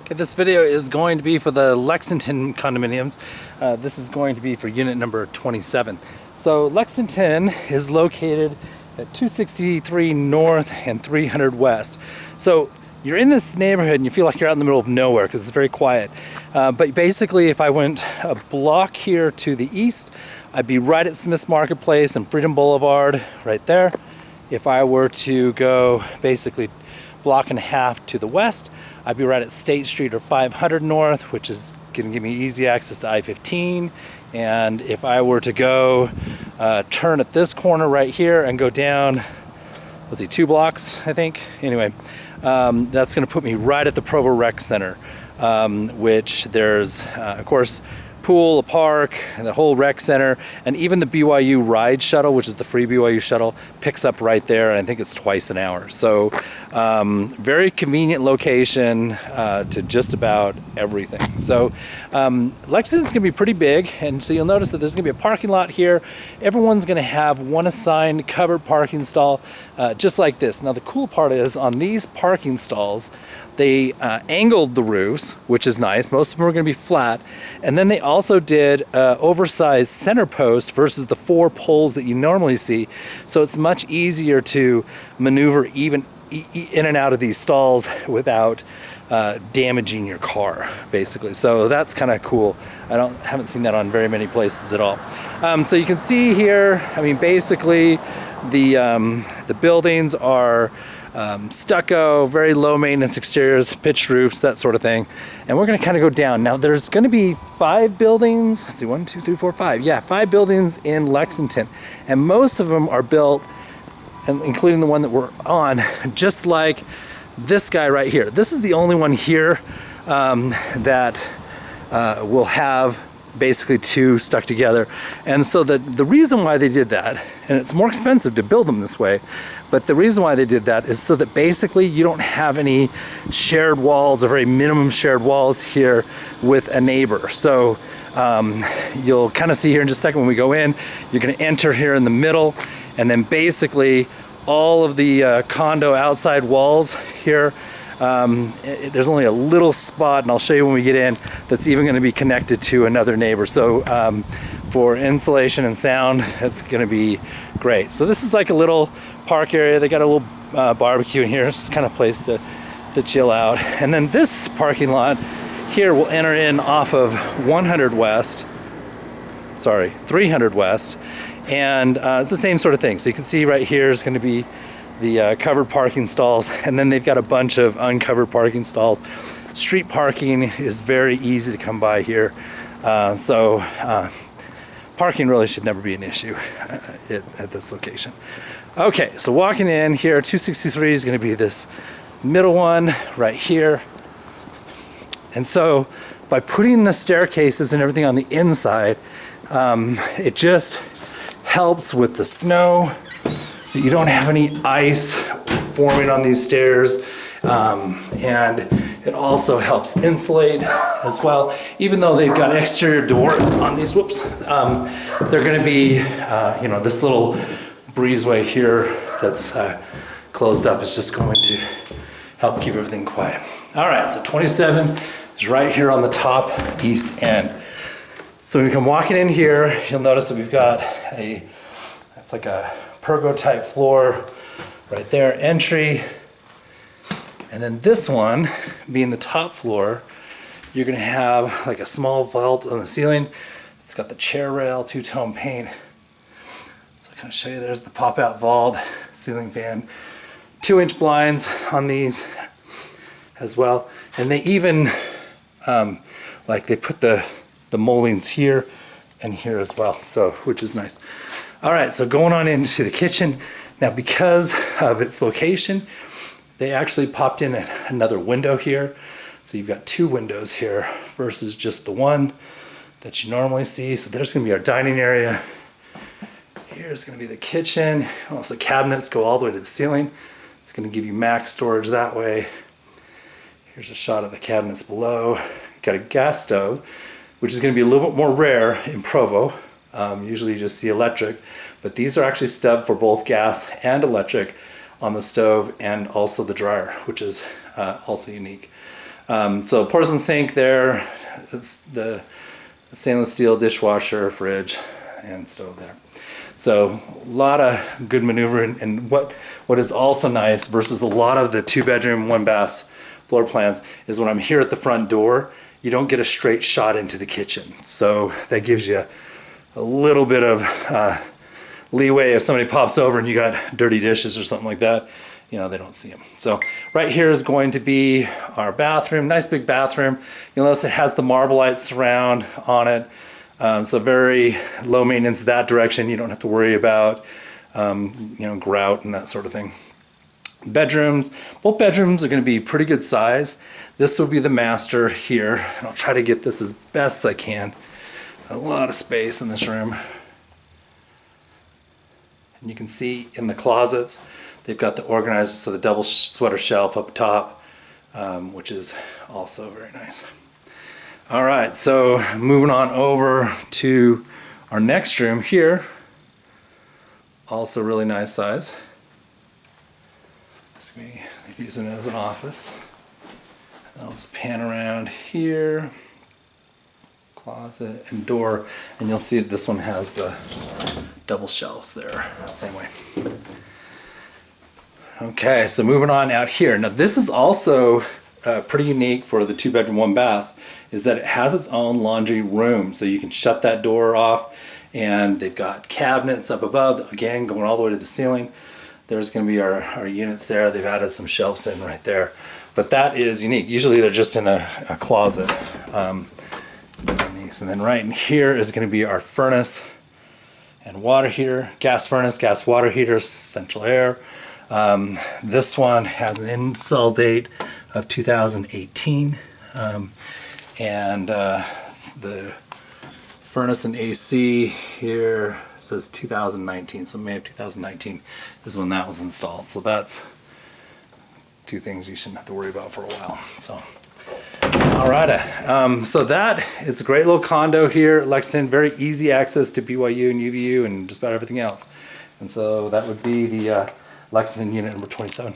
Okay, this video is going to be for the Lexington condominiums. This is going to be for unit number 27. So Lexington is located at 263 North and 300 West. So you're in this neighborhood and you feel like you're out in the middle of nowhere because it's very quiet. But basically, if I went a block here to the east, I'd be right at Smith's Marketplace and Freedom Boulevard right there. If I were to go basically block and a half to the west, I'd be right at State Street or 500 North, which is going to give me easy access to I-15. And if I were to go turn at this corner right here and go down, let's see, 2 blocks, I think. Anyway, that's going to put me right at the Provo Rec Center, which there's, of course, pool, a park, the whole rec center, and even the BYU ride shuttle, which is the free BYU shuttle, picks up right there, and I think it's twice an hour. So very convenient location to just about everything. So Lexington's gonna be pretty big, and so you'll notice that there's gonna be a parking lot here. Everyone's gonna have one assigned covered parking stall, just like this. Now the cool part is on these parking stalls, they angled the roofs, which is nice. Most of them are going to be flat. And then they also did oversized center post versus the 4 poles that you normally see. So it's much easier to maneuver even in and out of these stalls without damaging your car, basically. So that's kind of cool. Haven't seen that on very many places at all. So you can see here, I mean, basically the buildings are stucco, very low maintenance exteriors, pitched roofs, that sort of thing. And we're going to kind of go down. Now there's going to be 5 buildings. Let's see, 1, 2, 3, 4, 5. Yeah, 5 buildings in Lexington. And most of them are built, and including the one that we're on, just like this guy right here. This is the only one here that will have basically 2 stuck together. And so the reason why they did that, and it's more expensive to build them this way, but the reason why they did that is so that basically you don't have any shared walls or very minimum shared walls here with a neighbor. So you'll kind of see here in just a second when we go in, you're going to enter here in the middle, and then basically all of the condo outside walls here, there's only a little spot, and I'll show you when we get in, that's even going to be connected to another neighbor. So for insulation and sound, it's going to be great. So this is like a little park area. They got a little barbecue in here. It's kind of place to chill out. And then this parking lot here will enter in off of 300 West. And it's the same sort of thing. So you can see right here is going to be the covered parking stalls, and then they've got a bunch of uncovered parking stalls. Street parking is very easy to come by here. So parking really should never be an issue at this location. Okay, so walking in here, 263 is going to be this middle one right here. And so by putting the staircases and everything on the inside, it just helps with the snow, that you don't have any ice forming on these stairs, and it also helps insulate as well. Even though they've got exterior doors on these, they're going to be, this little breezeway here that's closed up is just going to help keep everything quiet. All right, so 27 is right here on the top east end. So when we come walking in here, you'll notice that we've got it's like a pergo type floor right there, entry. And then this one, being the top floor, you're gonna have like a small vault on the ceiling. It's got the chair rail, 2-tone paint. So I kind of show you, there's the pop-out vault, ceiling fan, 2-inch blinds on these as well. And they even, they put the moldings here and here as well, so which is nice. All right, so going on into the kitchen. Now because of its location, they actually popped in another window here. So you've got 2 windows here versus just the one that you normally see. So there's gonna be our dining area. Here's gonna be the kitchen. Also the cabinets go all the way to the ceiling. It's gonna give you max storage that way. Here's a shot of the cabinets below. You've got a gas stove, which is gonna be a little bit more rare in Provo. Usually you just see electric, but these are actually stubbed for both gas and electric on the stove, and also the dryer, which is also unique. So porcelain sink there, it's the stainless steel dishwasher, fridge, and stove there. So a lot of good maneuver, and what is also nice versus a lot of the 2-bedroom, 1-bath floor plans is when I'm here at the front door, you don't get a straight shot into the kitchen. So that gives you a little bit of leeway if somebody pops over and you got dirty dishes or something like that. You know, they don't see them. So right here is going to be our bathroom, nice big bathroom. You'll notice it has the Marblite surround on it. So very low maintenance that direction. You don't have to worry about, you know, grout and that sort of thing. Bedrooms, both bedrooms are going to be pretty good size. This will be the master here, and I'll try to get this as best as I can. A lot of space in this room. And you can see in the closets, they've got the organizers, so the double sweater shelf up top, which is also very nice. All right, so moving on over to our next room here. Also really nice size. They're using it as an office. I'll just pan around here. Closet and door, and you'll see that this one has the double shelves there, same way. Okay, so moving on out here. Now this is also pretty unique for the 2-bedroom, 1-bath, is that it has its own laundry room. So you can shut that door off, and they've got cabinets up above, again, going all the way to the ceiling. There's gonna be our units there. They've added some shelves in right there. But that is unique. Usually they're just in a closet. And then right in here is gonna be our furnace and water heater, gas furnace, gas water heater, central air. This one has an install date of 2018, and the furnace and AC here says 2019, so May of 2019 is when that was installed. So that's 2 things you shouldn't have to worry about for a while. So, all right, so that is a great little condo here at Lexington. Very easy access to BYU and UVU and just about everything else. And so that would be the Lexington unit number 27.